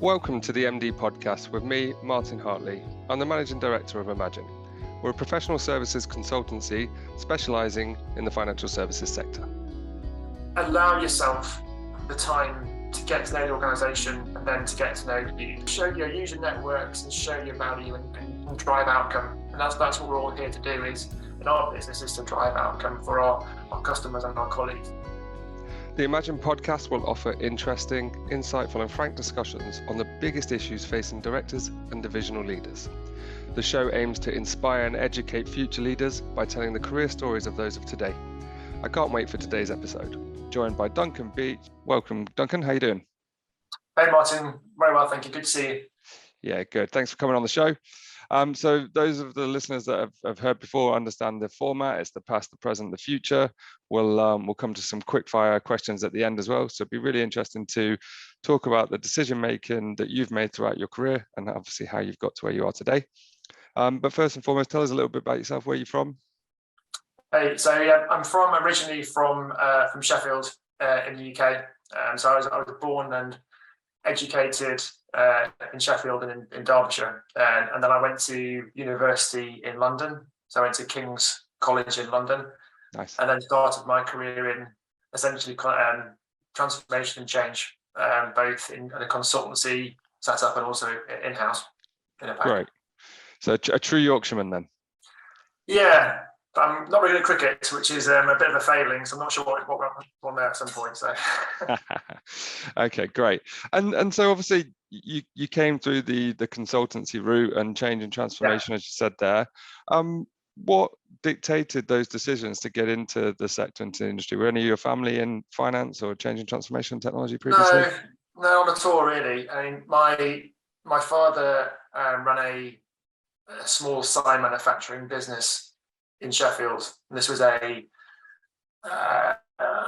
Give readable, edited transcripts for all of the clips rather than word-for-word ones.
Welcome to the MD podcast with me, Martin Hartley. I'm the Managing Director of Imagine. We're a professional services consultancy specialising in the financial services sector. Allow yourself the time to get to know the organisation and then to get to know you. Show your user networks and show your value and drive outcome. And that's what we're all here to do is in our business is to drive outcome for our customers and our colleagues. The Imagine podcast will offer interesting, insightful and frank discussions on the biggest issues facing directors and divisional leaders. The show aims to inspire and educate future leaders by telling the career stories of those of today. I can't wait for today's episode. Joined by Duncan Beach. Welcome, Duncan. How you doing? Hey, Martin. Very well, thank you. Good to see you. Yeah, good. Thanks for coming on the show. So those of the listeners that have heard before understand the format. It's the past, the present, the future. We'll come to some quick fire questions at the end as well. So it'd be really interesting to talk about the decision making that you've made throughout your career and obviously how you've got to where you are today. But first and foremost, tell us a little bit about yourself. Where are you from? Hey, so yeah, I'm originally from Sheffield in the UK. So I was born and educated in Sheffield and in Derbyshire, and then I went to university in London. So I went to King's College in London. Nice. And then started my career in essentially transformation and change, both in a consultancy setup and also in-house. Great. So a true Yorkshireman then. Yeah. I'm not really good at cricket, which is a bit of a failing, so I'm not sure what we'll know at some point. So, okay, great. And so obviously you came through the consultancy route and change and transformation, as you said there. What dictated those decisions to get into the sector, into the industry? Were any of your family in finance or change and transformation technology previously? No, not at all, really. I mean, my father ran a small sign manufacturing business in Sheffield. And this was a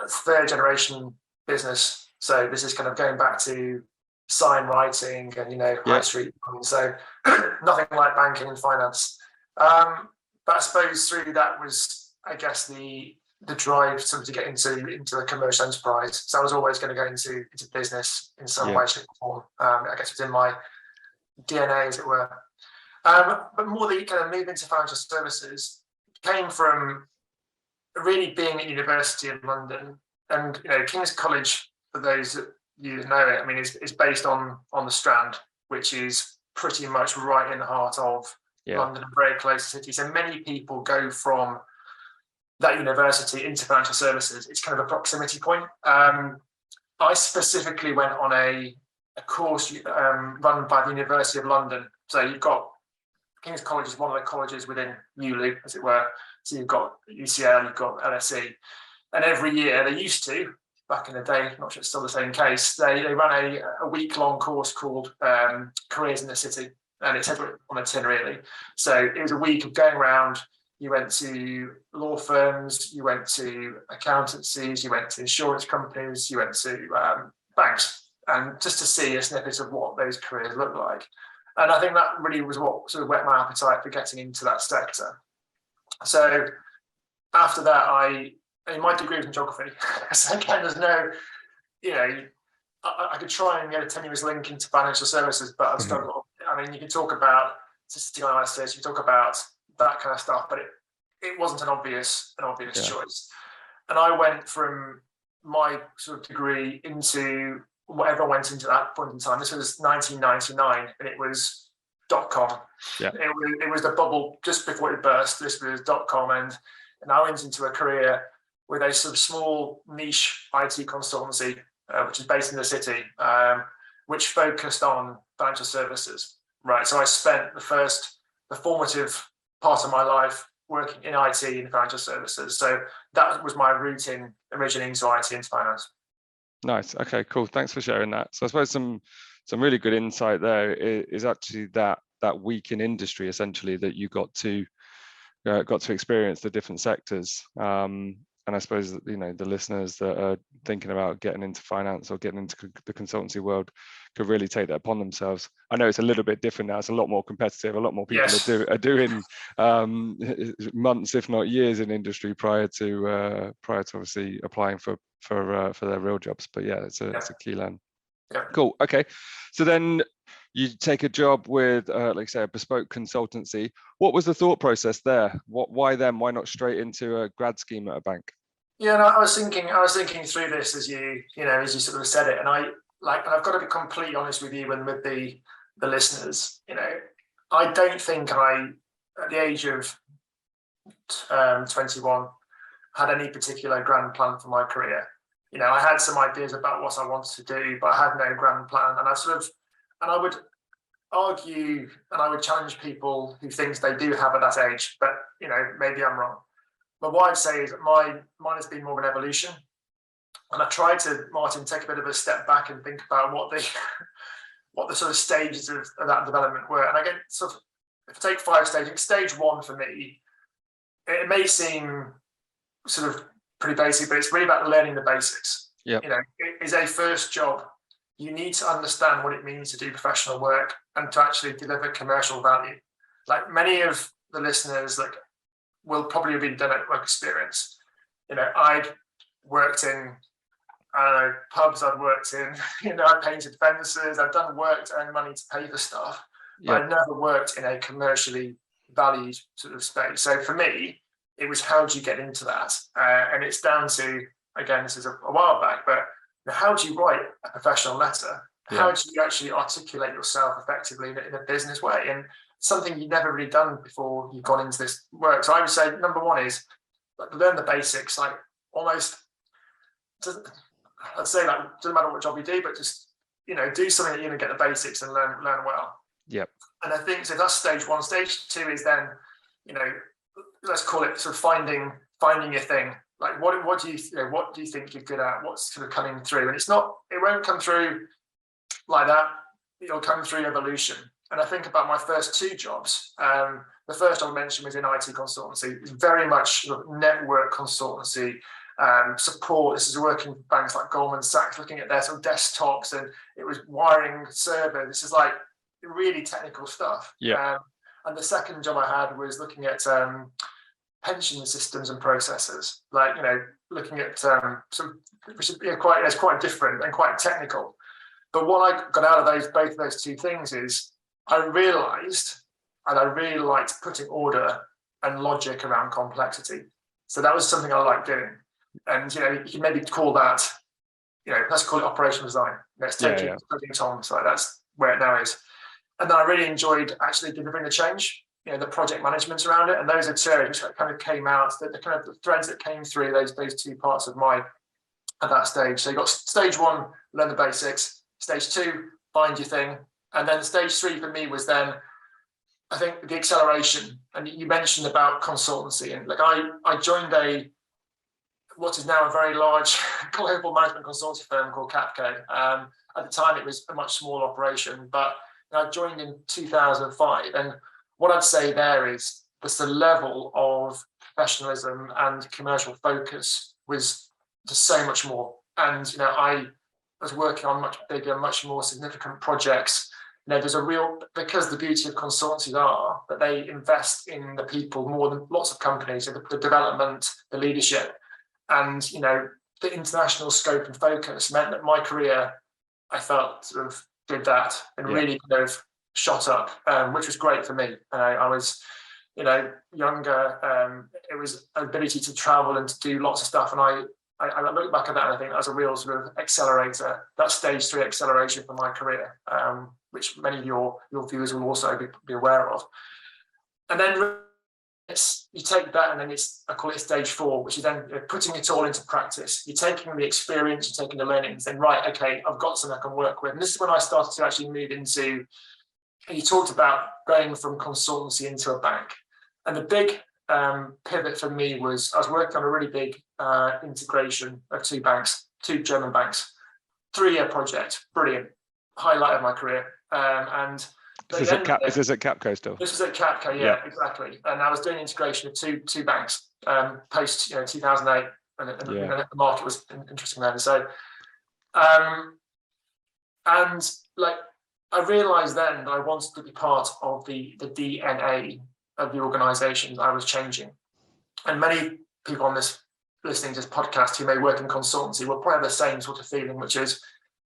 third generation business. So this is kind of going back to sign writing and, high street. So nothing like banking and finance. But I suppose through that was, I guess, the drive to get into the commercial enterprise. So I was always going to go into business in some way, shape or form. I guess it was in my DNA, as it were. But more the kind of move into financial services came from really being at university in London, and King's College, for those that you know it, I mean, is based on the Strand, which is pretty much right in the heart of London and very close to the city. So many people go from that university into financial services. It's kind of a proximity point. I specifically went on a course run by the University of London. So you've got King's College is one of the colleges within ULU, as it were. So you've got UCL, you've got LSE. And every year, they used to, back in the day, not sure it's still the same case, they ran a week-long course called Careers in the City. And it said on a tin, really. So it was a week of going around. You went to law firms, you went to accountancies, you went to insurance companies, you went to banks, and just to see a snippet of what those careers look like. And I think that really was what sort of whet my appetite for getting into that sector. So after that, my degree was in geography. So again, there's no, I could try and get a tenuous link into financial services, but I've struggled. I mean, you can talk about statistical analysis, you can talk about that kind of stuff, but it wasn't an obvious choice. And I went from my sort of degree into whatever went into that point in time. This was 1999, and it was dotcom. Yeah. It was the bubble just before it burst. This was dotcom, and I went into a career with a sort of small niche IT consultancy, which is based in the city, which focused on financial services. Right. So I spent the formative part of my life working in IT and financial services. So that was my route originally into IT and finance. Nice. Okay, cool. Thanks for sharing that. So I suppose some really good insight there is actually that week in industry, essentially, that you got to experience the different sectors. And I suppose that, the listeners that are thinking about getting into finance or getting into the consultancy world could really take that upon themselves. I know it's a little bit different now. It's a lot more competitive. A lot more people are doing months, if not years, in industry prior to obviously applying for their real jobs. But yeah, it's a key learn. Cool. Okay. So then you take a job with, like say, a bespoke consultancy. What was the thought process there? Why them? Why not straight into a grad scheme at a bank? Yeah, no, I was thinking through this as you sort of said it, and and I've got to be completely honest with you and with the listeners. I don't think I, at the age of 21, had any particular grand plan for my career. I had some ideas about what I wanted to do, but I had no grand plan. And I would argue and I would challenge people who think they do have at that age, but maybe I'm wrong. But what I'd say is that mine has been more of an evolution. And I tried to, Martin, take a bit of a step back and think about what the sort of stages of that development were. And I get sort of, if I take 5 stages, stage 1 for me, it may seem sort of pretty basic, but it's really about learning the basics. Yeah. It is a first job. You need to understand what it means to do professional work and to actually deliver commercial value. Like many of the listeners, will probably have been done at work experience. I'd worked in, I don't know, pubs. I'd worked in, I painted fences. I've done work to earn money to pay for stuff. Yeah. But I've never worked in a commercially valued sort of space. So for me, it was how do you get into that? And it's down to, again, this is a while back, but how do you write a professional letter? Yeah. How do you actually articulate yourself effectively in a business way? And something you've never really done before you've gone into this work. So I would say number 1 is learn the basics. Doesn't matter what job you do, but just do something that you're going to get the basics and learn well. Yep. And I think so that's stage 1. Stage 2 is then let's call it sort of finding your thing. Like what do you think you're good at? What's sort of coming through? And it won't come through like that. It'll come through evolution. And I think about my first 2 jobs. The first I mentioned was in IT consultancy. It's very much sort of network consultancy, support. This is working with banks like Goldman Sachs, looking at their sort of desktops, and it was wiring server. This is like really technical stuff. Yeah. And the second job I had was looking at pension systems and processes, looking at which is quite different and quite technical. But what I got out of both of those 2 things is I realised, and I really liked putting order and logic around complexity. So that was something I liked doing. And you can maybe call that, let's call it operational design. Let's take it to Tom. So that's where it now is. And then I really enjoyed actually delivering the change, the project management around it. And those are 2 areas that kind of came out, the kind of the threads that came through those 2 parts of at that stage. So you got stage 1, learn the basics. Stage 2, find your thing. And then stage 3 for me was then, I think, the acceleration. And you mentioned about consultancy. And I joined what is now a very large global management consulting firm called Capco. At the time, it was a much smaller operation, but I joined in 2005. And what I'd say there is the level of professionalism and commercial focus was just so much more. And, I was working on much bigger, much more significant projects. There's a real, because the beauty of consultancies are that they invest in the people more than lots of companies, the development, the leadership. And, the international scope and focus meant that my career, I felt sort of did that and really kind of shot up, which was great for me. And I was, younger. It was an ability to travel and to do lots of stuff. And I look back at that and I think that was a real sort of accelerator, that stage 3 acceleration for my career, which many of your viewers will also be aware of. And then you take that and then I call it stage 4, which is then putting it all into practice. You're taking the experience, you're taking the learnings, then right, okay, I've got something I can work with. And this is when I started to actually move into, you talked about going from consultancy into a bank. And the big pivot for me was I was working on a really big integration of 2 banks, 2 German banks, 3-year project, brilliant, highlight of my career. Is this at Capco still? This was at Capco, yeah, exactly. And I was doing integration of two banks post 2008, and the market was interesting then. So, and I realised then that I wanted to be part of the DNA of the organisation I was changing. And many people on this listening to this podcast who may work in consultancy will probably have the same sort of feeling, which is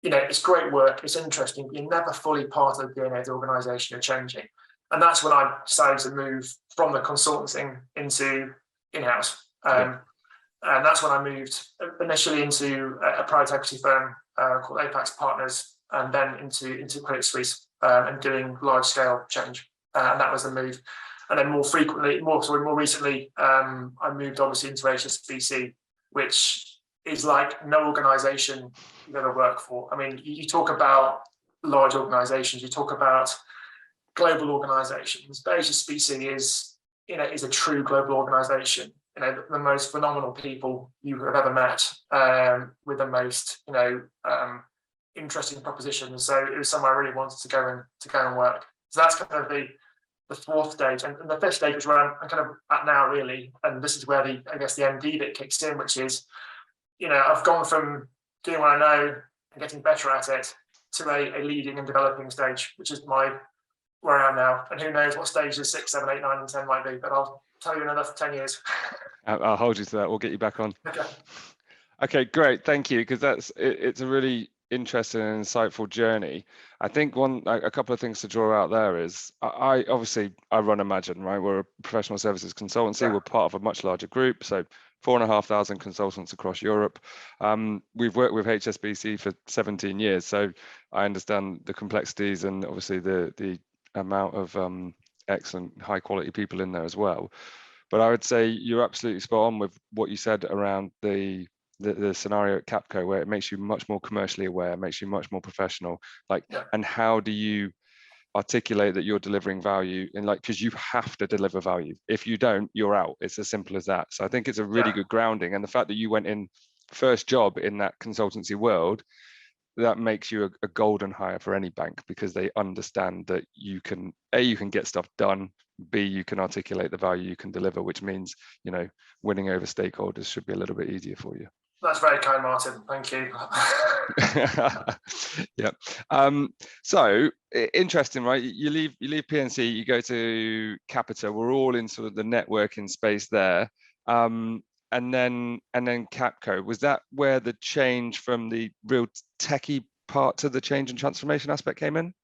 it's great work, it's interesting, but you're never fully part of the DNA of the organisation. You're changing, and that's when I decided to move from the consulting into in-house. And that's when I moved initially into a private equity firm called Apex Partners, and then into Credit Suisse and doing large scale change. And that was the move. And then more recently, I moved obviously into HSBC, which is like no organisation you've ever worked for. I mean, you talk about large organisations, you talk about global organisations, but HSBC is a true global organisation. The most phenomenal people you have ever met, with the most interesting propositions. So it was somewhere I really wanted to go and work. So that's kind of the fourth stage, and the fifth stage is where I'm kind of at now, really. And this is where the MD bit kicks in, which is, I've gone from doing what I know and getting better at it to a leading and developing stage, which is where I am now. And who knows what stages 6, 7, 8, 9, and 10 might be, but I'll tell you in another 10 years. I'll hold you to that. We'll get you back on. Okay. Okay, great. Thank you. Because it's a really interesting and insightful journey. I think a couple of things to draw out there is I run Imagine, right? We're a professional services consultancy. Yeah. We're part of a much larger group. So 4,500 consultants across Europe. We've worked with HSBC for 17 years. So I understand the complexities and obviously the amount of excellent high quality people in there as well. But I would say you're absolutely spot on with what you said around the scenario at Capco, where it makes you much more commercially aware, makes you much more professional. And how do you articulate that you're delivering value? And because you have to deliver value. If you don't, you're out. It's as simple as that. So I think it's a really good grounding. And the fact that you went in first job in that consultancy world, that makes you a golden hire for any bank, because they understand that you can get stuff done, B, you can articulate the value you can deliver, which means winning over stakeholders should be a little bit easier for you. That's very kind, Martin. Thank you. Yeah. So interesting, right? You leave PNC, you go to Capita. We're all in sort of the networking space there. And then Capco, was that where the change from the real techie part to the change and transformation aspect came in?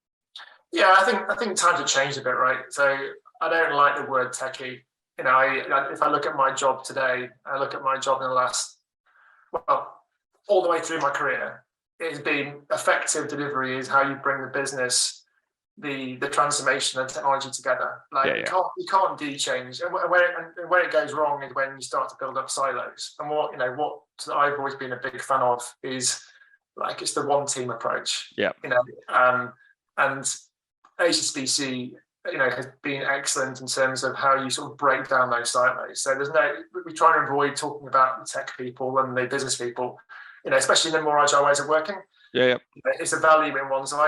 Yeah, I think times have changed a bit, right? So I don't like the word techie. If I look at my job today, I look at my job in the last, all the way through my career, it's been effective delivery is how you bring the business, the transformation and technology together. You can't de-change, and where it goes wrong is when you start to build up silos. And what I've always been a big fan of is it's the one team approach. Yeah. And HSBC has been excellent in terms of how you sort of break down those silos. So we try and avoid talking about the tech people and the business people, especially in the more agile ways of working. Yeah. It's a value in one. So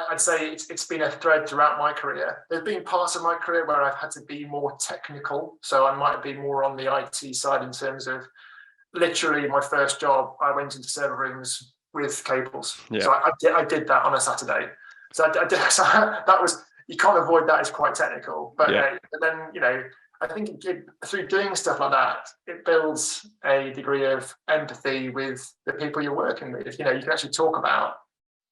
I'd say it's been a thread throughout my career. There's been parts of my career where I've had to be more technical. So I might be more on the IT side in terms of literally my first job, I went into server rooms with cables. Yeah. So I did that on a Saturday. So that was, you can't avoid that. It's quite technical. But then, I think through doing stuff like that, it builds a degree of empathy with the people you're working with. You can actually talk about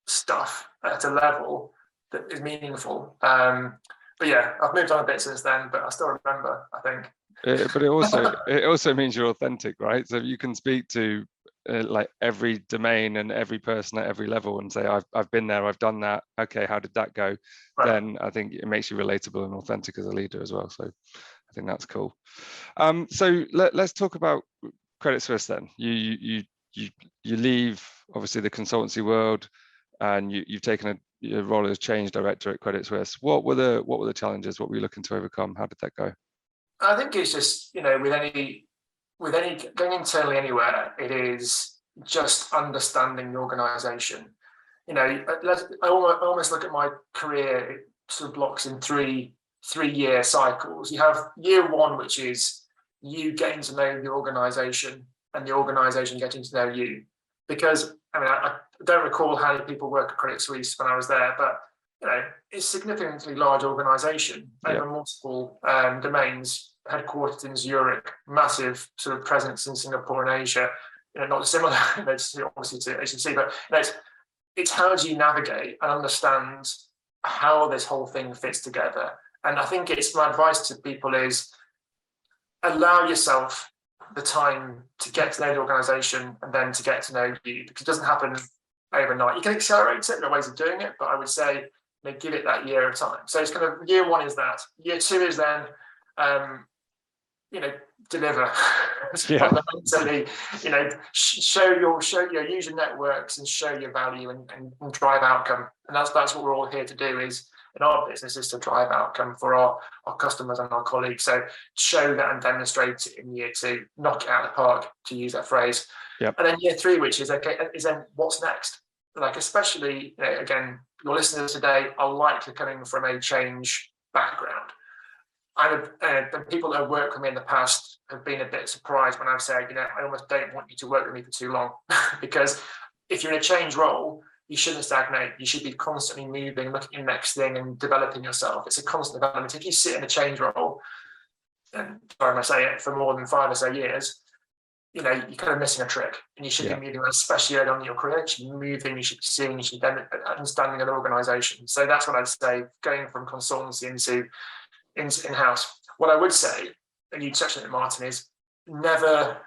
stuff at a level that is meaningful. But yeah, I've moved on a bit since then, but I still remember, I think. But it also means you're authentic, right? So you can speak to every domain and every person at every level and say, I've been there, I've done that. Okay, how did that go? Right. Then I think it makes you relatable and authentic as a leader as well. So I think that's cool. So let's talk about Credit Suisse then. You leave obviously the consultancy world, and you've taken a role as change director at Credit Suisse. What were the challenges? What were you looking to overcome? How did that go? I think it's just, with any going internally anywhere, it is just understanding the organization. I almost look at my career, it sort of blocks in three-year cycles. You have year one, which is you getting to know the organization and the organization getting to know you. Because I don't recall how many people work at Credit Suisse when I was there, but it's a significantly large organization over multiple domains, headquartered in Zurich, massive sort of presence in Singapore and Asia. Not similar, obviously to HSBC, but it's how do you navigate and understand how this whole thing fits together. And I think it's my advice to people is allow yourself the time to get to know the organization and then to get to know you, because it doesn't happen overnight. You can accelerate it, there are ways of doing it, but I would say give it that year of time. So it's kind of year one is that. Year two is then deliver. Fundamentally, use your networks and show your value and drive outcome. And that's what we're all here to do, is in our business, is to drive outcome for our customers and our colleagues. So show that and demonstrate it in year two, knock it out of the park, to use that phrase. Yep. And then year three, which is okay, is then what's next? Like, especially, again, your listeners today are likely coming from a change background. The people that have worked with me in the past have been a bit surprised when I've said, I almost don't want you to work with me for too long. Because if you're in a change role, you shouldn't stagnate. You should be constantly moving, looking at your next thing and developing yourself. It's a constant development. If you sit in a change role, and sorry, I say it, for more than 5 or so years, you're kind of missing a trick. And you should be moving, especially early on in your career. You should be moving, you should be seeing, you should be understanding an organization. So that's what I'd say, going from consultancy into in-house. What I would say, and you touched on it, Martin, is never,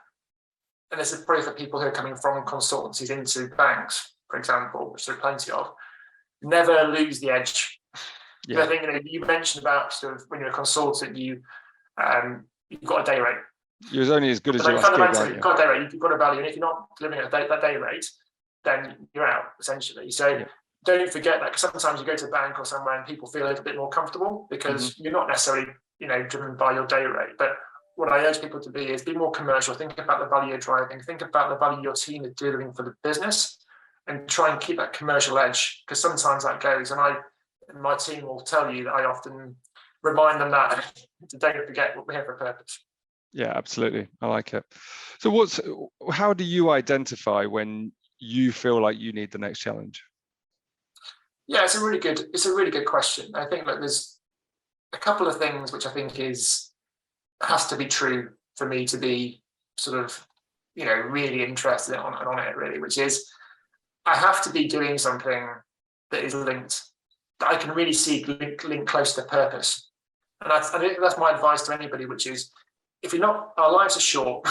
and this is probably for people who are coming from consultancies into banks, for example, which there are plenty of, never lose the edge. Yeah. I think you mentioned about sort of when you're a consultant, you've got a day rate. You're only as good as your fundamentally, you've got a day rate, you've got a value, and if you're not delivering that day rate, then you're out, essentially. So don't forget that, because sometimes you go to a bank or somewhere and people feel a little bit more comfortable because you're not necessarily driven by your day rate. But what I urge people to be is be more commercial. Think about the value you're driving. Think about the value your team is delivering for the business, and try and keep that commercial edge, because sometimes that goes. And my team will tell you that I often remind them that don't forget we're here for a purpose. Yeah, absolutely. I like it. So how do you identify when you feel like you need the next challenge? Yeah, it's a really good question. I think that there's a couple of things which I think has to be true for me to be sort of, really interested on it, really, which is I have to be doing something that is linked, that I can really see linked close to purpose. And I think that's my advice to anybody, which is, if you're not, our lives are short,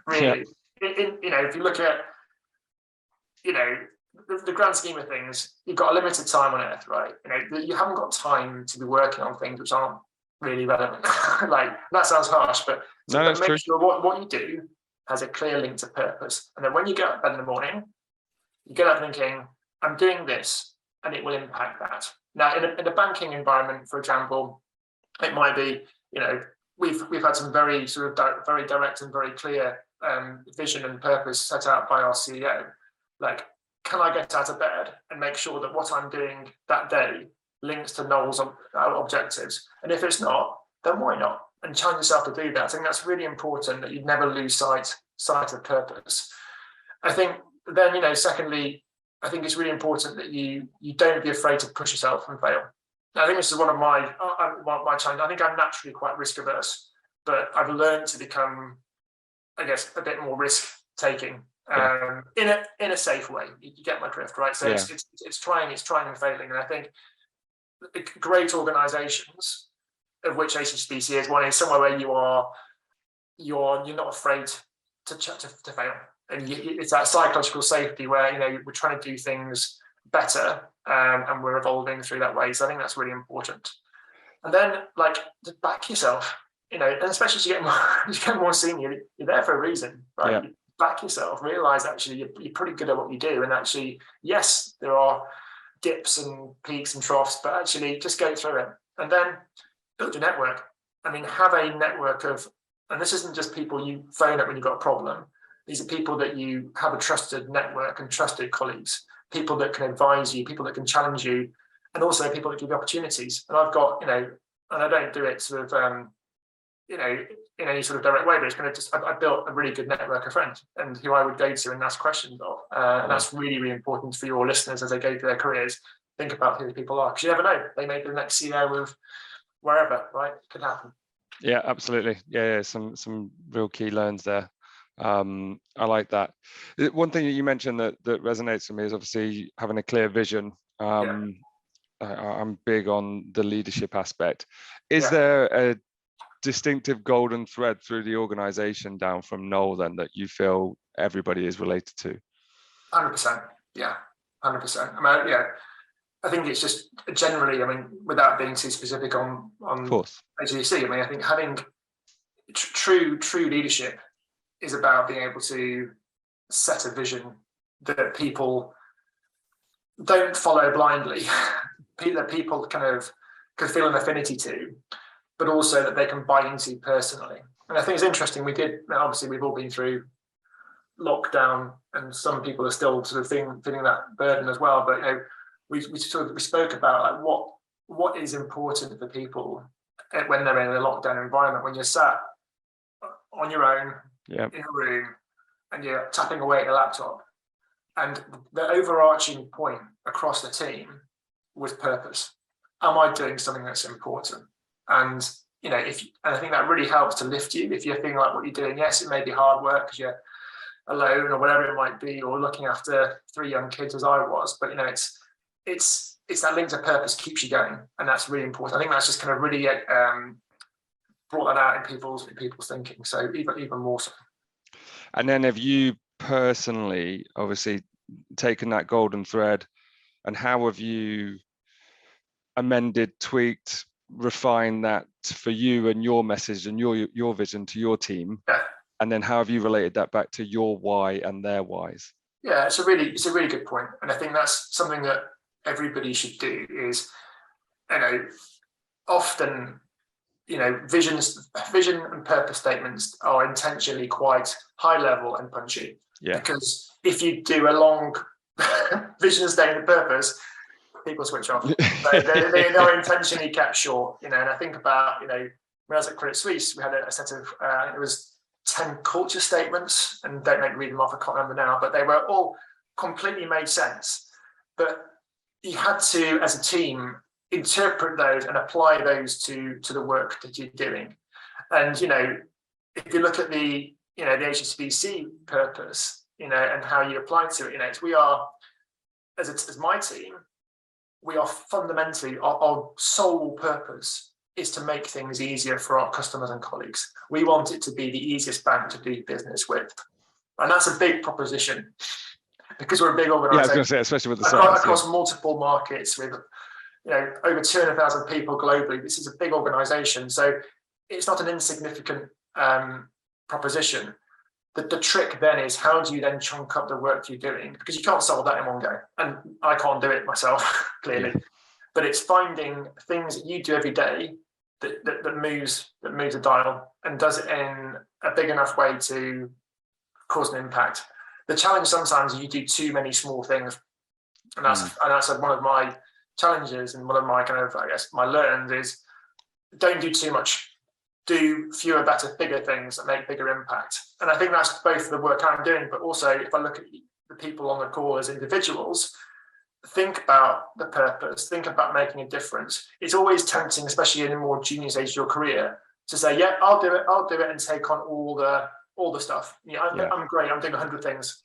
really. Yeah. If you look at, the grand scheme of things, you've got a limited time on earth, right? You haven't got time to be working on things which aren't really relevant. Like, that sounds harsh, but make sure what you do has a clear link to purpose. And then when you get up in the morning, you get up thinking, I'm doing this and it will impact that. Now, in a banking environment, for example, it might be, we've had some very sort of very direct and very clear vision and purpose set out by our CEO. Like, can I get out of bed and make sure that what I'm doing that day links to Noel's objectives? And if it's not, then why not? And challenge yourself to do that. I think that's really important, that you never lose sight of purpose. I think then, secondly, I think it's really important that you don't be afraid to push yourself and fail. Now, I think this is one of my challenges. I think I'm naturally quite risk averse, but I've learned to become, I guess, a bit more risk taking. In a safe way. You get my drift, right? So it's trying and failing. And I think great organizations, of which HSBC is one, is somewhere where you're not afraid to fail. And it's that psychological safety where we're trying to do things better, and we're evolving through that way. So I think that's really important. And then, just back yourself, and especially as you get more senior, you're there for a reason, right? Yeah. Back yourself, realize actually you're pretty good at what you do, and actually, yes, there are dips and peaks and troughs, but actually just go through it. And then build your network. I mean, have a network of, and this isn't just people you phone up when you've got a problem. These are people that you have a trusted network and trusted colleagues, people that can advise you, people that can challenge you, and also people that give you opportunities. And I've got, and I don't do it sort of, in any sort of direct way, but it's going to I built a really good network of friends and who I would go to and ask questions of. And that's really, really important for your listeners as they go through their careers. Think about who the people are, because you never know. They may be the next CEO of wherever, right? It could happen. Yeah, absolutely. Yeah, some real key learns there. I like that. One thing that you mentioned that resonates with me is obviously having a clear vision. I'm big on the leadership aspect. Is there a distinctive golden thread through the organization down from Noel then that you feel everybody is related to? 100%. Yeah, 100%. I mean, I think it's just generally, I mean, without being too specific on HSBC, I mean, I think having true leadership is about being able to set a vision that people don't follow blindly, that people kind of can feel an affinity to, but also that they can buy into personally. And I think it's interesting, obviously we've all been through lockdown and some people are still sort of feeling that burden as well, but we spoke about like what is important for people when they're in a lockdown environment, when you're sat on your own in a room and you're tapping away at your laptop. And the overarching point across the team was purpose. Am I doing something that's important? And and I think that really helps to lift you if you're feeling like what you're doing. Yes, it may be hard work because you're alone or whatever it might be, or looking after 3 young kids as I was. But it's that link to purpose keeps you going, and that's really important. I think that's just kind of really brought that out in people's thinking. So even more so. And then have you personally, obviously, taken that golden thread, and how have you amended, tweaked, refined that for you and your message and your vision to your team? And then how have you related that back to your why and their whys? Yeah, it's a really good point, and I think that's something that everybody should do. Is often vision and purpose statements are intentionally quite high level and punchy. Yeah. Because if you do a long vision statement and purpose, people switch off. They're intentionally kept short. And I think about when I was at Credit Suisse, we had a set of it was 10 culture statements, and don't make me read them off, I can't remember now, but they were all completely made sense. But you had to, as a team, interpret those and apply those to the work that you're doing. And if you look at the the HSBC purpose, and how you apply to it, we are as my team, we are fundamentally our sole purpose is to make things easier for our customers and colleagues. We want it to be the easiest bank to do business with. And that's a big proposition because we're a big organization. Yeah, I was going to say, especially with the size. Across multiple markets with, over 200,000 people globally. This is a big organization. So it's not an insignificant proposition. The trick then is, how do you then chunk up the work you're doing? Because you can't solve that in one go. And I can't do it myself, clearly. Yeah. But it's finding things that you do every day that moves the dial and does it in a big enough way to cause an impact. The challenge sometimes is you do too many small things, and that's one of my challenges, and one of my kind of, I guess, my learns is don't do too much. Do fewer, better, bigger things that make bigger impact. And I think that's both the work I'm doing, but also if I look at the people on the call as individuals, think about the purpose, think about making a difference. It's always tempting, especially in a more junior stage of your career, to say, yeah, I'll do it and take on all the stuff. I'm great, I'm doing 100 things.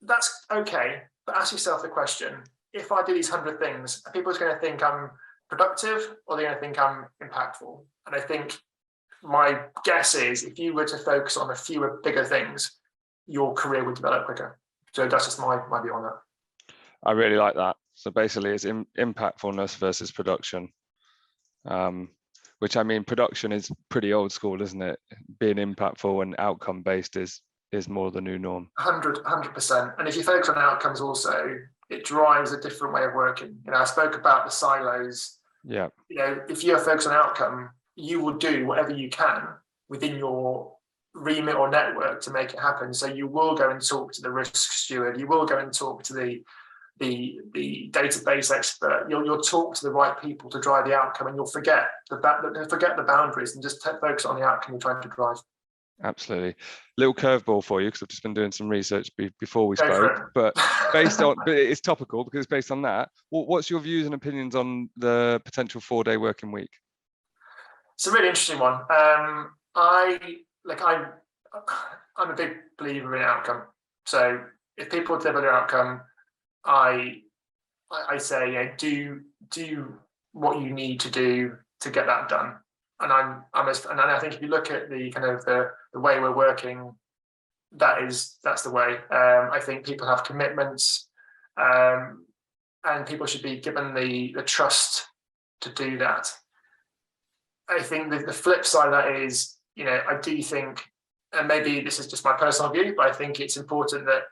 That's okay, but ask yourself the question, if I do these 100 things, are people going to think I'm productive, or they're going to think I'm impactful? And I think my guess is if you were to focus on a fewer bigger things, your career would develop quicker. So that's just my view on that. I really like that. So basically it's impactfulness versus production, which, I mean, production is pretty old school, isn't it? Being impactful and outcome based is more the new norm. 100%. And if you focus on outcomes also, it drives a different way of working. I spoke about the silos. Yeah. If you're focused on outcome, you will do whatever you can within your remit or network to make it happen. So you will go and talk to the risk steward. You will go and talk to the database expert. You'll talk to the right people to drive the outcome, and you'll forget the boundaries and just focus on the outcome you're trying to drive. Absolutely. Little curveball for you, because I've just been doing some research before we spoke, but but it's topical because it's based on that. What's your views and opinions on the potential 4-day working week? It's a really interesting one. I I'm a big believer in outcome. So if people deliver their outcome, I say, do what you need to do to get that done. And and I think if you look at the kind of the way we're working, that's the way. I think people have commitments, and people should be given the trust to do that. I think the flip side of that is, I do think, and maybe this is just my personal view, but I think it's important that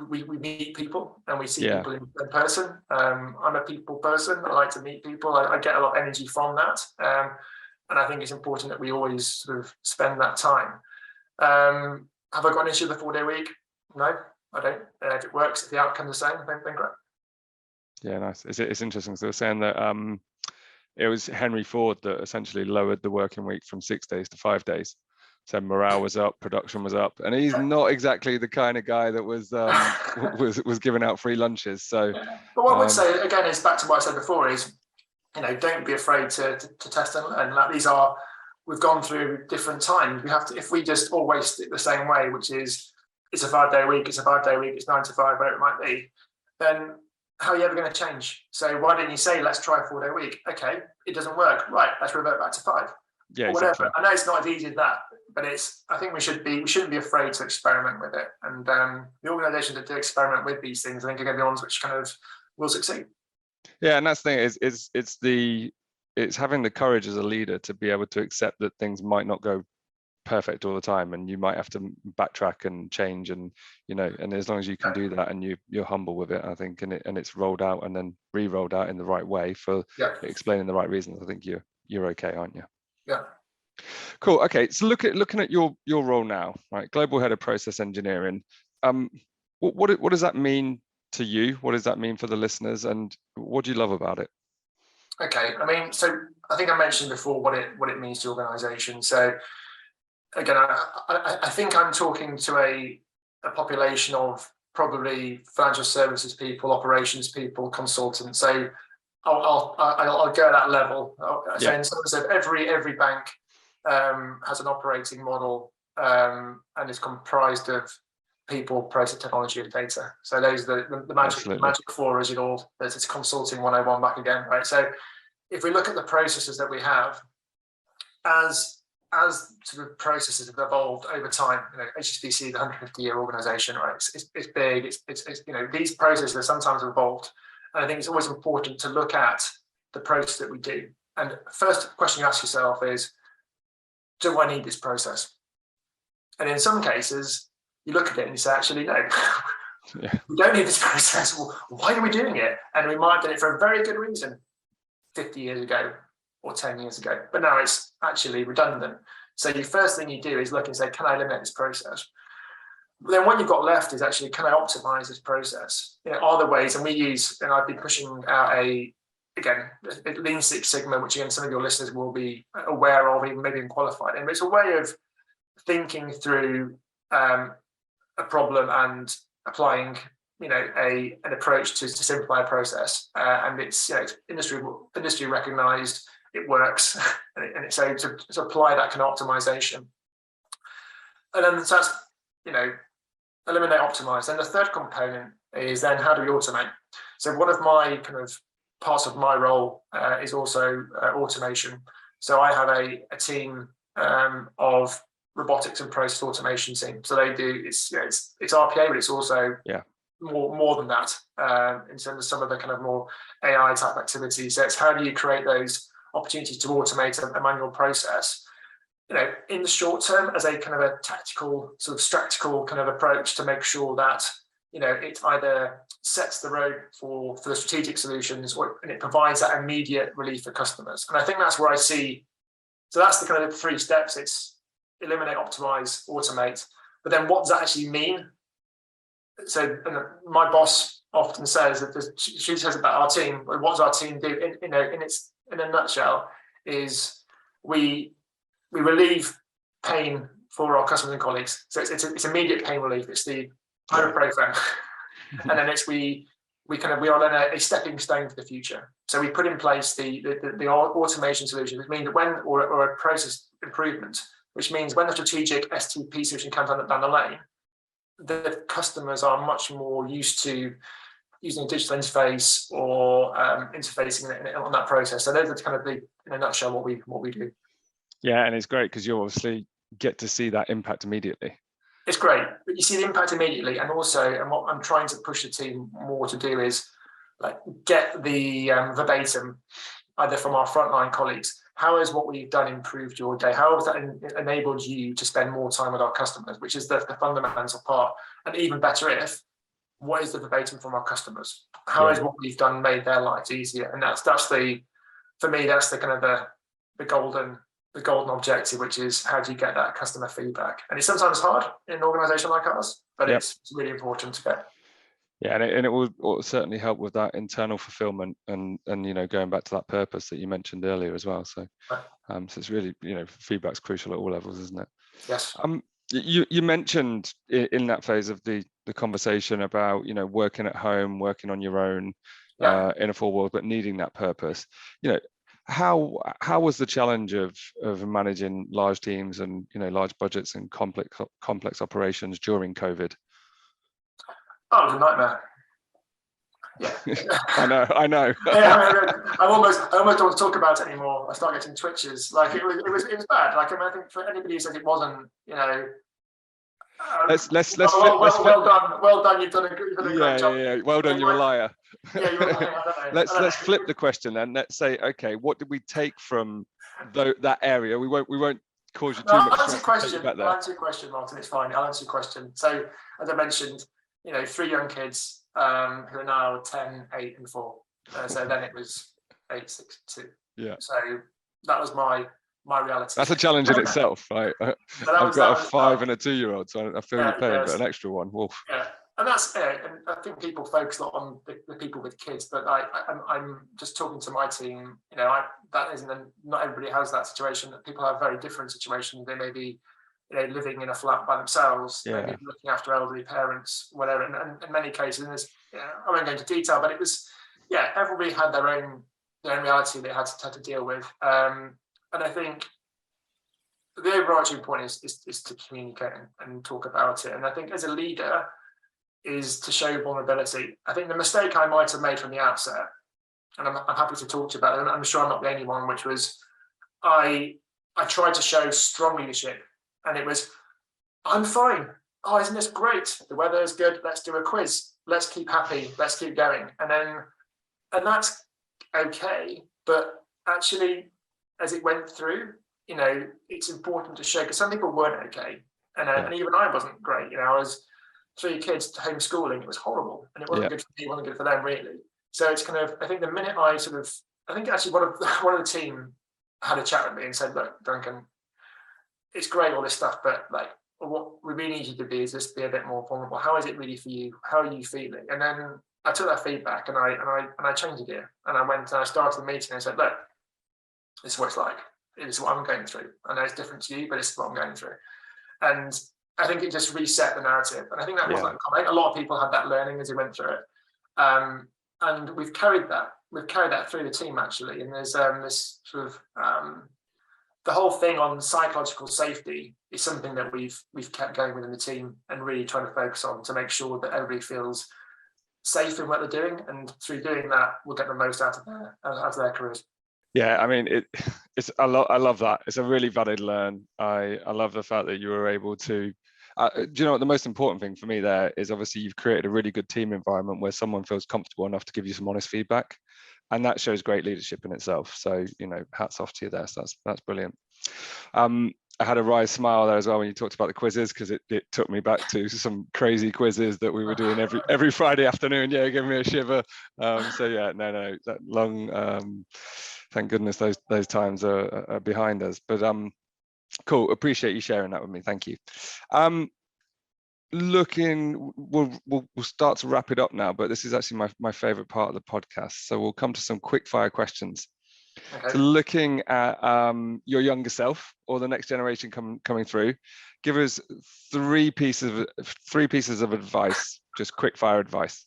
we meet people and we see people in person. I'm a people person. I like to meet people. I get a lot of energy from that. And I think it's important that we always sort of spend that time. Have I got an issue with the 4-day week? No, I don't. If it works, if the outcome's the same, then great. Yeah, nice. It's interesting. So they're saying that it was Henry Ford that essentially lowered the working week from 6 days to 5 days. So morale was up, production was up, and he's not exactly the kind of guy that was giving out free lunches. So, but what I would say again is back to what I said before is, don't be afraid to test and learn. Like we've gone through different times. We have to, if we just always stick the same way, which is it's a 5-day week, it's 9 to 5, whatever it might be, then how are you ever going to change? So why didn't you say, let's try a 4-day week? Okay, it doesn't work. Right, let's revert back to 5. Yeah, or whatever. Exactly. I know it's not as easy as that, but I think we shouldn't be afraid to experiment with it. And the organisations that do experiment with these things, I think, are going to be ones which kind of will succeed. Yeah, and that's the thing it's having the courage as a leader to be able to accept that things might not go perfect all the time, and you might have to backtrack and change, and and as long as you can do that and you're humble with it, I think, and it's rolled out and then re-rolled out in the right way for explaining the right reasons, I think you're okay, aren't you? Yeah. Cool. Okay, so looking at your role now, right? Global Head of Process Engineering. What does that mean to you? What does that mean for the listeners, and what do you love about it? Okay, so I think I mentioned before what it means to organisation. So again, I think I'm talking to a population of probably financial services people, operations people, consultants. So I'll go at that level. So in terms of every bank has an operating model and is comprised of people, process, technology, and data. So those are the magic four, as it's consulting 101 back again, right? So if we look at the processes that we have, as sort of processes have evolved over time, HSBC, the 150-year organization, right? It's big. It's these processes are sometimes evolved, and I think it's always important to look at the process that we do. And first question you ask yourself is, do I need this process? And in some cases, you look at it and you say, actually, no, we don't need this process. Well, why are we doing it? And we might have done it for a very good reason 50 years ago or 10 years ago, but now it's actually redundant. So the first thing you do is look and say, can I eliminate this process? But then what you've got left is actually, can I optimize this process? Are there ways, and we use, and I've been pushing out Lean Six Sigma, which again, some of your listeners will be aware of, even maybe qualified in, but it's a way of thinking through a problem and applying an approach to simplify a process, and it's industry recognized, it works, and it's so to apply that kind of optimization. And then so that's eliminate, optimize. And the third component is then how do we automate? So one of my kind of parts of my role is also automation. So I have a team of robotics and process automation team. So they do it's RPA, but it's also more than that in terms of some of the kind of more AI type activities. So it's how do you create those opportunities to automate a manual process, in the short term as a kind of a tactical sort of strategical kind of approach to make sure that it either sets the road for the strategic solutions, and it provides that immediate relief for customers. And I think that's where I see. So that's the kind of 3 steps. It's eliminate, optimize, automate. But then what does that actually mean? So my boss often says that she says about our team. What does our team do? In a nutshell, is we relieve pain for our customers and colleagues. So it's immediate pain relief. It's the ibuprofen, and then we are then a stepping stone for the future. So we put in place the automation solution, which means that or a process improvement which means when the strategic STP solution comes down the lane, the customers are much more used to using a digital interface or interfacing on that process. So those are kind of in a nutshell what we do. Yeah, and it's great because you obviously get to see that impact immediately. It's great, but you see the impact immediately, and also, and what I'm trying to push the team more to do is like get the verbatim, either from our frontline colleagues. How has what we've done improved your day? How has that enabled you to spend more time with our customers, which is the fundamental part? And even better if, what is the verbatim from our customers? How has what we've done made their lives easier? And that's for me, that's the kind of the golden objective, which is how do you get that customer feedback? And it's sometimes hard in an organization like ours, but it's really important to get. Yeah, and it will certainly help with that internal fulfillment and going back to that purpose that you mentioned earlier as well. So, so it's really feedback's crucial at all levels, isn't it? Yes. You mentioned in that phase of the conversation about working at home, working on your own in a full world, but needing that purpose. How was the challenge of managing large teams and large budgets and complex operations during COVID? Oh, it was a nightmare. Yeah. I know. I almost don't want to talk about it anymore. I start getting twitches. Like it was bad. Like I think for anybody who says it wasn't, let's well done. You've done a great job. Yeah. Well done. You're a liar. Yeah, you're a liar. I don't know. Let's flip the question then. Let's say, okay, what did we take from that area? We won't cause you too much. I'll answer your question, Martin. It's fine. I'll answer your question. So as I mentioned, 3 young kids who are now 10, 8, and 4. So then it was 8, 6, 2. Yeah. So that was my reality. That's a challenge in itself, right? I've got a 5 and a 2-year-old, so I feel your pain, but an extra one. Wolf. Yeah, and that's it. And I think people focus a lot on the people with kids, but I'm just talking to my team. Not everybody has that situation. That people have very different situations. They may be living in a flat by themselves, maybe looking after elderly parents, whatever. And in many cases, I won't go into detail, but it was, everybody had their own reality they had to deal with. And I think the overarching point is to communicate and talk about it. And I think as a leader is to show vulnerability. I think the mistake I might have made from the outset, and I'm happy to talk to you about it, and I'm sure I'm not the only one, which was I tried to show strong leadership. And it was, I'm fine. Oh, isn't this great? The weather is good. Let's do a quiz. Let's keep happy. Let's keep going. And that's okay. But actually, as it went through, it's important to show, because some people weren't okay. And even I wasn't great. I was 3 kids homeschooling. It was horrible. And it wasn't good for me. It wasn't good for them, really. So it's kind of, I think the minute I think actually one of the team had a chat with me and said, look, Duncan, it's great, all this stuff, but like what we really need you to be is just be a bit more vulnerable. How is it really for you? How are you feeling? And then I took that feedback and I changed the gear. And I went and I started the meeting and I said, look, this is what it's like. This is what I'm going through. I know it's different to you, but this is what I'm going through. And I think it just reset the narrative. And I think that was a lot of people had that learning as they went through it. And we've carried that. We've carried that through the team, actually. And there's this sort of the whole thing on psychological safety is something that we've kept going within the team and really trying to focus on to make sure that everybody feels safe in what they're doing, and through doing that, we'll get the most out of their careers. Yeah, I mean, I love that. It's a really valid learn. I love the fact that you were able to. Do you know what the most important thing for me there is? Obviously, you've created a really good team environment where someone feels comfortable enough to give you some honest feedback. And that shows great leadership in itself. So, hats off to you there. So that's brilliant. I had a wry smile there as well when you talked about the quizzes, because it took me back to some crazy quizzes that we were doing every Friday afternoon. Yeah, giving me a shiver. So yeah, no, that long. Thank goodness those times are behind us. But cool. Appreciate you sharing that with me. Thank you. We'll start to wrap it up now, but this is actually my favorite part of the podcast. So we'll come to some quick fire questions. Okay. So looking at your younger self or the next generation coming through, give us 3 pieces of advice, just quick fire advice.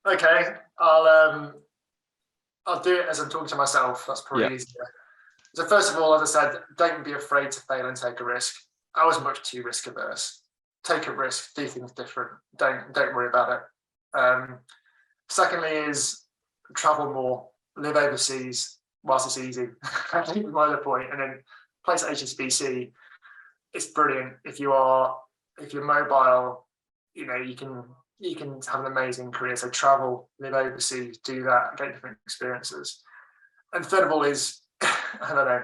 Okay, I'll do it as I'm talking to myself. That's probably easier. So first of all, as I said, don't be afraid to fail and take a risk. I was much too risk averse. Take a risk, do things different. Don't worry about it. Secondly is travel more, live overseas whilst it's easy. I think my other point. And then place at HSBC, it's brilliant. If you're mobile, you know, you can have an amazing career. So travel, live overseas, do that, get different experiences. And third of all is, I don't know,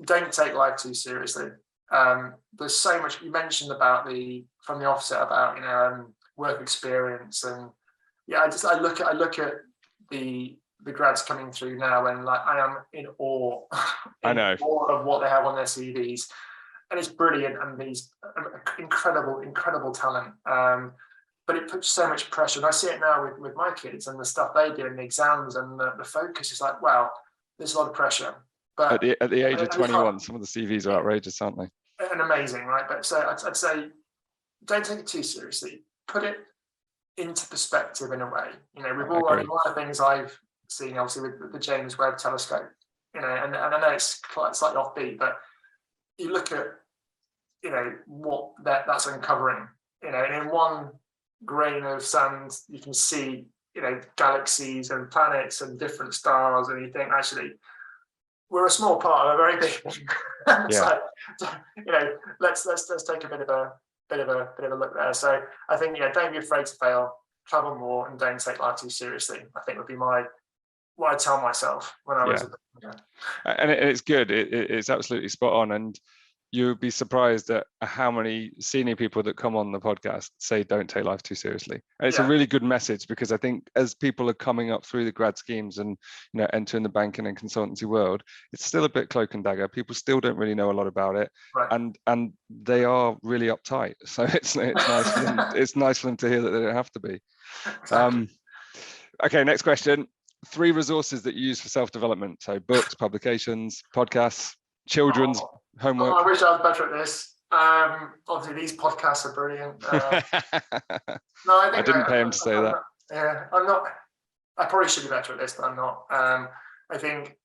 don't take life too seriously. There's so much you mentioned about from the offset about, you know, work experience, and yeah, I look at the grads coming through now, and like I am in awe, awe of what they have on their CVs, and it's brilliant, and these incredible talent. But it puts so much pressure, and I see it now with my kids and the stuff they do in the exams, and the focus is like, wow, there's a lot of pressure. But at the age of 21, some of the CVs are outrageous, aren't they? And amazing, right? But so I'd say, don't take it too seriously. Put it into perspective in a way. You know, we've all one of the things I've seen, obviously, with the James Webb Telescope. You know, and I know it's slightly offbeat, but you look at, you know, what that's uncovering. You know, and in one grain of sand, you can see, you know, galaxies and planets and different stars, and you think, actually, we're a small part of a very big one. So, you know, let's take a bit of a look there. So I think, yeah, don't be afraid to fail, travel more, and don't take life too seriously. I think would be what I tell myself when I was. And it's good. It's absolutely spot on. And you'll be surprised at how many senior people that come on the podcast say don't take life too seriously. And it's a really good message, because I think as people are coming up through the grad schemes and, you know, entering the banking and consultancy world, it's still a bit cloak and dagger. People still don't really know a lot about it, and they are really uptight. So it's nice for them, it's nice for them to hear that they don't have to be. Exactly. Okay, next question. 3 resources that you use for self-development. So books, publications, podcasts, children's homework. I wish I was better at this. Obviously, these podcasts are brilliant. No, I didn't pay him to say that. I'm not. I probably should be better at this, but I'm not. I think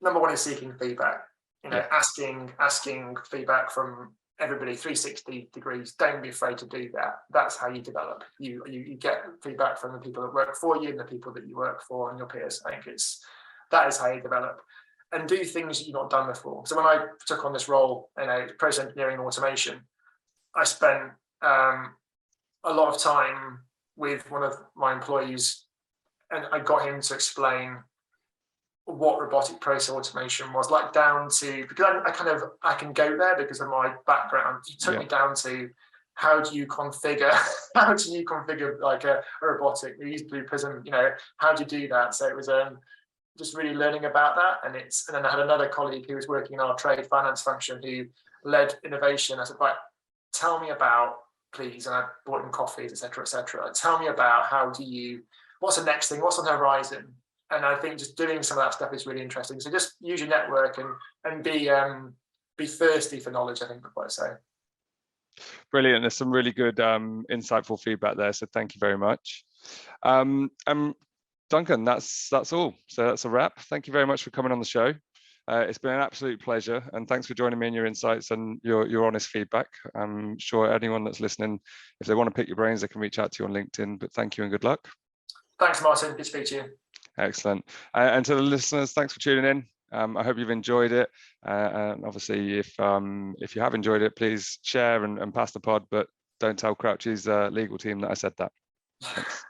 number one is seeking feedback. You know, asking feedback from everybody 360 degrees. Don't be afraid to do that. That's how you develop. You get feedback from the people that work for you and the people that you work for and your peers. I think that is how you develop. And do things that you've not done before. So when I took on this role, you know, process engineering and automation, I spent a lot of time with one of my employees, and I got him to explain what robotic process automation was, like down to, because I can go there because of my background. He took me down to how do you configure like a robotic? We use Blue Prism, you know, how do you do that? So it was just really learning about that. And then I had another colleague who was working in our trade finance function who led innovation. I said, right, tell me about, please. And I bought him coffees, et cetera. Tell me about what's the next thing? What's on the horizon? And I think just doing some of that stuff is really interesting. So just use your network and be thirsty for knowledge, I think is what I say. Brilliant. There's some really good insightful feedback there. So thank you very much. Duncan, that's all. So that's a wrap. Thank you very much for coming on the show. It's been an absolute pleasure, and thanks for joining me and your insights and your honest feedback. I'm sure anyone that's listening, if they want to pick your brains, they can reach out to you on LinkedIn. But thank you and good luck. Thanks, Martin. Good to speak to you. Excellent. And to the listeners, thanks for tuning in. I hope you've enjoyed it. And obviously, if you have enjoyed it, please share and pass the pod. But don't tell Crouchy's legal team that I said that. Thanks.